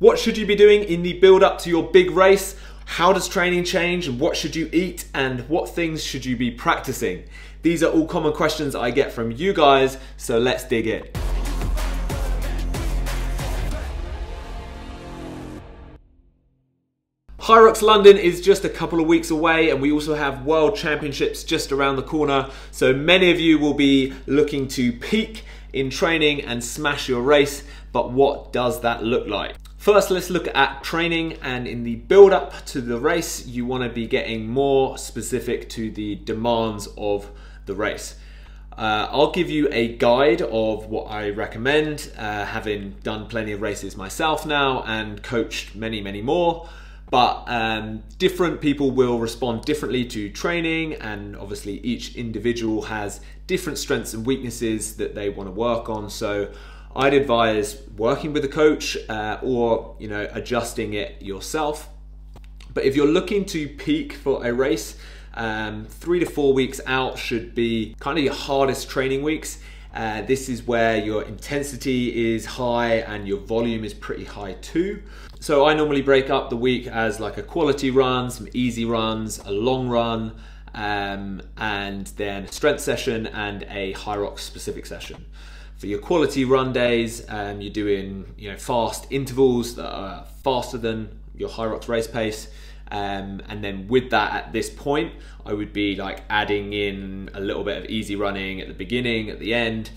What should you be doing in the build up to your big race? How does training change? What should you eat? And what things should you be practicing? These are all common questions I get from you guys, so let's dig in. Hyrox London is just a couple of weeks away, and we also have World Championships just around the corner. So many of you will be looking to peak in training and smash your race, but what does that look like? First, let's look at training, and in the build up to the race, you want to be getting more specific to the demands of the race. I'll give you a guide of what I recommend, having done plenty of races myself now and coached many more. But different people will respond differently to training, and obviously each individual has different strengths and weaknesses that they want to work on. So I'd advise working with a coach or adjusting it yourself. But if you're looking to peak for a race, 3 to 4 weeks out should be kind of your hardest training weeks. This is where your intensity is high and your volume is pretty high too. So I normally break up the week as like a quality run, some easy runs, a long run, and then a strength session and a Hyrox specific session. For your quality run days, you're doing fast intervals that are faster than your Hyrox race pace. And then with that, at this point, I would be like adding in a little bit of easy running at the beginning, at the end.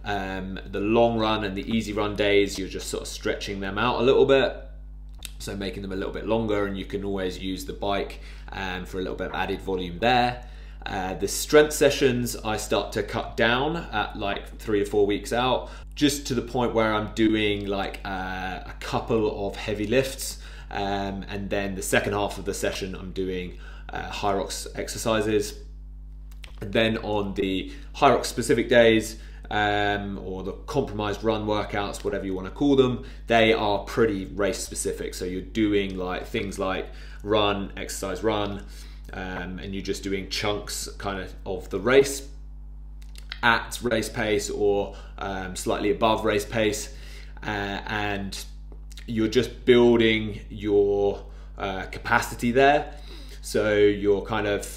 The long run and the easy run days, you're just sort of stretching them out a little bit. So making them a little bit longer, and you can always use the bike for a little bit of added volume there. The strength sessions I start to cut down at like 3 to 4 weeks out, just to the point where I'm doing like a couple of heavy lifts. And then the second half of the session, I'm doing Hyrox exercises. And then on the Hyrox specific days, or the compromised run workouts, whatever you want to call them, they are pretty race specific. So you're doing like things like run, exercise, run, and you're just doing chunks kind of the race at race pace or slightly above race pace, and you're just building your capacity there. So you're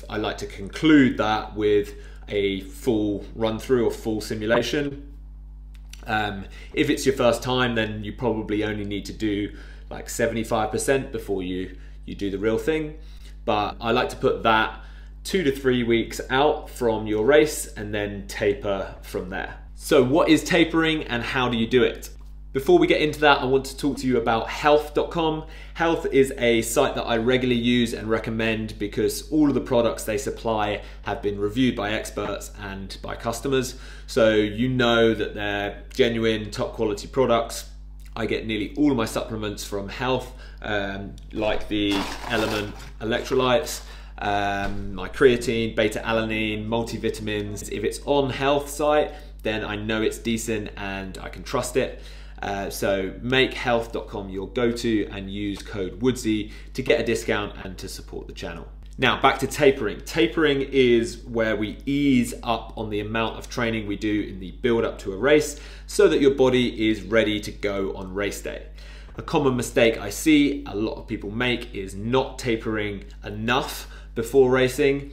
I like to conclude that with a full run through or full simulation. If it's your first time, then you probably only need to do like 75% before you do the real thing. But I like to put that 2 to 3 weeks out from your race and then taper from there. So what is tapering and how do you do it? Before we get into that, I want to talk to you about health.com. Health is a site that I regularly use and recommend because all of the products they supply have been reviewed by experts and by customers. So you know that they're genuine, top quality products. I get nearly all of my supplements from Health, like the Element electrolytes, my creatine, beta-alanine, multivitamins. If it's on Health site, then I know it's decent and I can trust it. So make health.com your go-to and use code Woodsy to get a discount and to support the channel. Now back to tapering. Tapering is where we ease up on the amount of training we do in the build up to a race so that your body is ready to go on race day. A common mistake I see a lot of people make is not tapering enough before racing,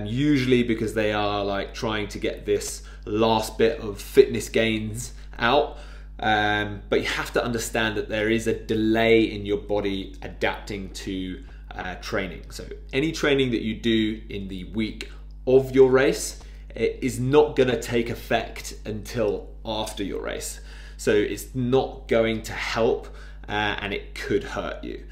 usually because they are like trying to get this last bit of fitness gains out. But you have to understand that there is a delay in your body adapting to training. So any training that you do in the week of your race, it is not going to take effect until after your race. So it's not going to help and it could hurt you.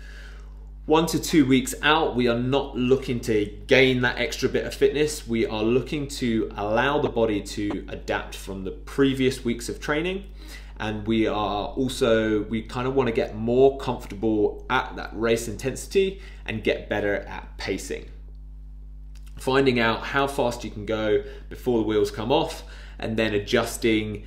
1 to 2 weeks out, we are not looking to gain that extra bit of fitness. We are looking to allow the body to adapt from the previous weeks of training. And we kind of want to get more comfortable at that race intensity and get better at pacing. Finding out how fast you can go before the wheels come off and then adjusting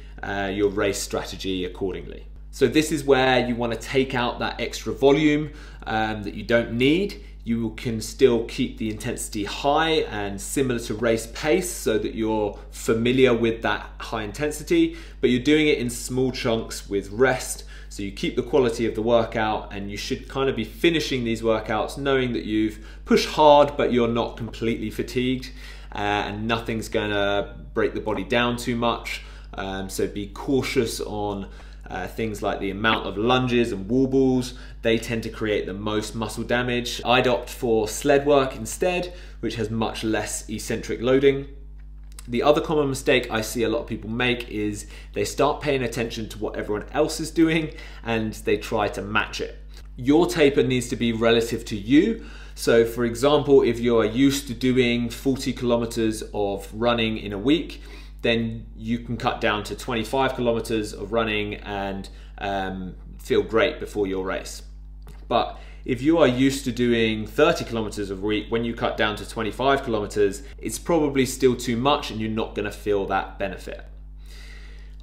your race strategy accordingly. So this is where you want to take out that extra volume that you don't need. You can still keep the intensity high and similar to race pace so that you're familiar with that high intensity, but you're doing it in small chunks with rest So you keep the quality of the workout, and you should kind of be finishing these workouts knowing that you've pushed hard, but you're not completely fatigued, and nothing's gonna break the body down too much. So be cautious on things like the amount of lunges and wall balls. They tend to create the most muscle damage. I'd opt for sled work instead, which has much less eccentric loading. The other common mistake I see a lot of people make is they start paying attention to what everyone else is doing and they try to match it. Your taper needs to be relative to you. So for example, if you're used to doing 40 kilometers of running in a week, then you can cut down to 25 kilometers of running and feel great before your race. But if you are used to doing 30 kilometers a week, when you cut down to 25 kilometers, it's probably still too much and you're not gonna feel that benefit.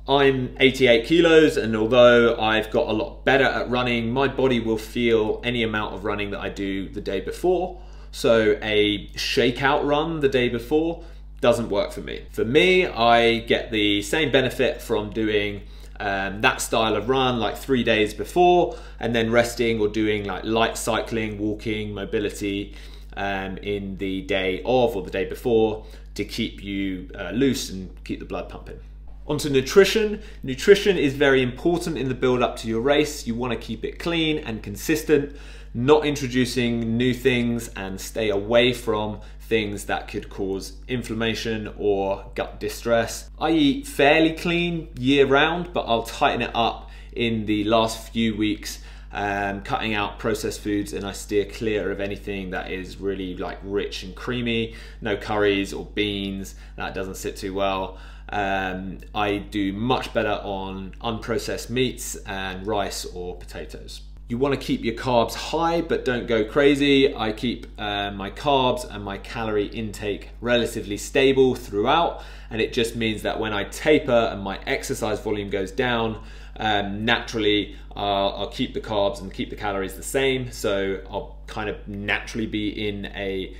I'm 88 kilos, and although I've got a lot better at running, my body will feel any amount of running that I do the day before. So a shakeout run the day before doesn't work for me. For me, I get the same benefit from doing that style of run like 3 days before, and then resting or doing like light cycling, walking, mobility in the day of or the day before to keep you loose and keep the blood pumping. Onto nutrition. Nutrition is very important in the build up to your race. You want to keep it clean and consistent, not introducing new things, and stay away from things that could cause inflammation or gut distress. I eat fairly clean year round, but I'll tighten it up in the last few weeks, cutting out processed foods, and I steer clear of anything that is really like rich and creamy. No curries or beans, that doesn't sit too well. I do much better on unprocessed meats and rice or potatoes. You want to keep your carbs high, but don't go crazy. I keep my carbs and my calorie intake relatively stable throughout, and it just means that when I taper and my exercise volume goes down, naturally I'll keep the carbs and keep the calories the same, so I'll kind of naturally be in a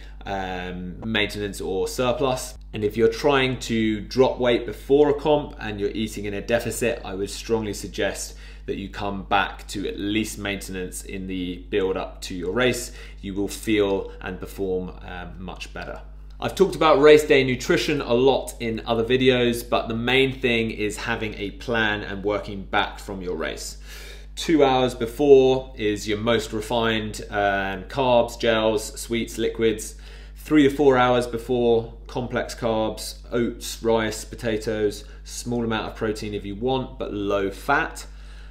maintenance or surplus. And if you're trying to drop weight before a comp and you're eating in a deficit, I would strongly suggest that you come back to at least maintenance in the build up to your race. You will feel and perform much better. I've talked about race day nutrition a lot in other videos, but the main thing is having a plan and working back from your race. 2 hours before is your most refined carbs, gels, sweets, liquids. 3 to 4 hours before, complex carbs, oats, rice, potatoes, small amount of protein if you want, but low fat.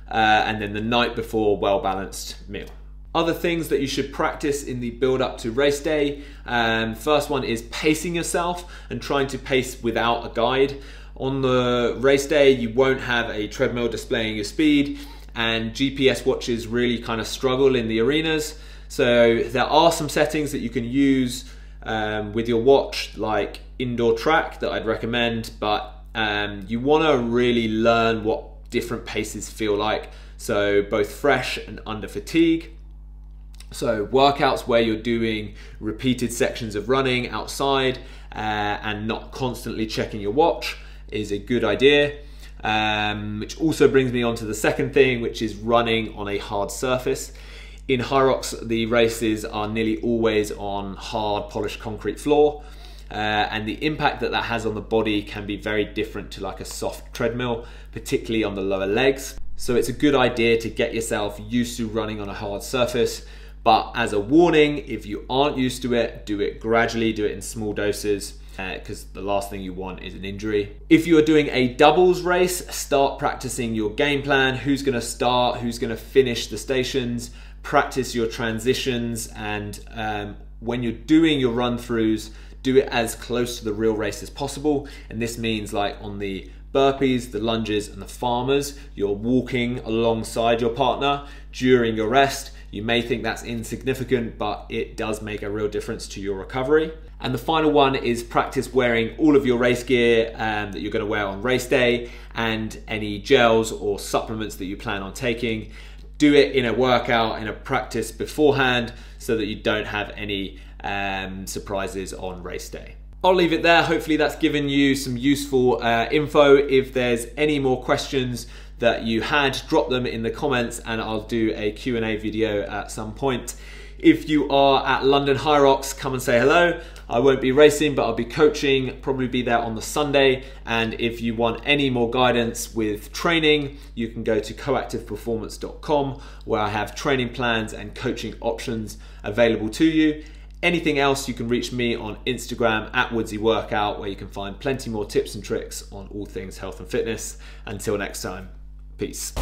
And then the night before, well-balanced meal. Other things that you should practice in the build up to race day. First one is pacing yourself and trying to pace without a guide. On the race day, you won't have a treadmill displaying your speed, and GPS watches really kind of struggle in the arenas. So there are some settings that you can use with your watch, like indoor track, that I'd recommend, but you want to really learn what different paces feel like, so both fresh and under fatigue. So workouts where you're doing repeated sections of running outside and not constantly checking your watch is a good idea, which also brings me on to the second thing, which is running on a hard surface. In Hyrox, the races are nearly always on hard polished concrete floor, and the impact that that has on the body can be very different to like a soft treadmill, particularly on the lower legs. So it's a good idea to get yourself used to running on a hard surface, but as a warning, if you aren't used to it, do it gradually, do it in small doses, because the last thing you want is an injury. If you are doing a doubles race, start practicing your game plan, who's gonna start, who's gonna finish the stations, practice your transitions, and when you're doing your run-throughs, do it as close to the real race as possible. And this means like on the burpees, the lunges, and the farmers, you're walking alongside your partner during your rest. You may think that's insignificant, but it does make a real difference to your recovery. And the final one is practice wearing all of your race gear that you're going to wear on race day, and any gels or supplements that you plan on taking. Do it in a workout, in a practice beforehand, so that you don't have any surprises on race day. I'll leave it there. Hopefully that's given you some useful info. If there's any more questions, that you had, drop them in the comments and I'll do a Q&A video at some point. If you are at London Hyrox, come and say hello. I won't be racing, but I'll be coaching, probably be there on the Sunday. And if you want any more guidance with training, you can go to coactiveperformance.com, where I have training plans and coaching options available to you. Anything else, you can reach me on Instagram at Woodsy Workout, where you can find plenty more tips and tricks on all things health and fitness. Until next time, peace.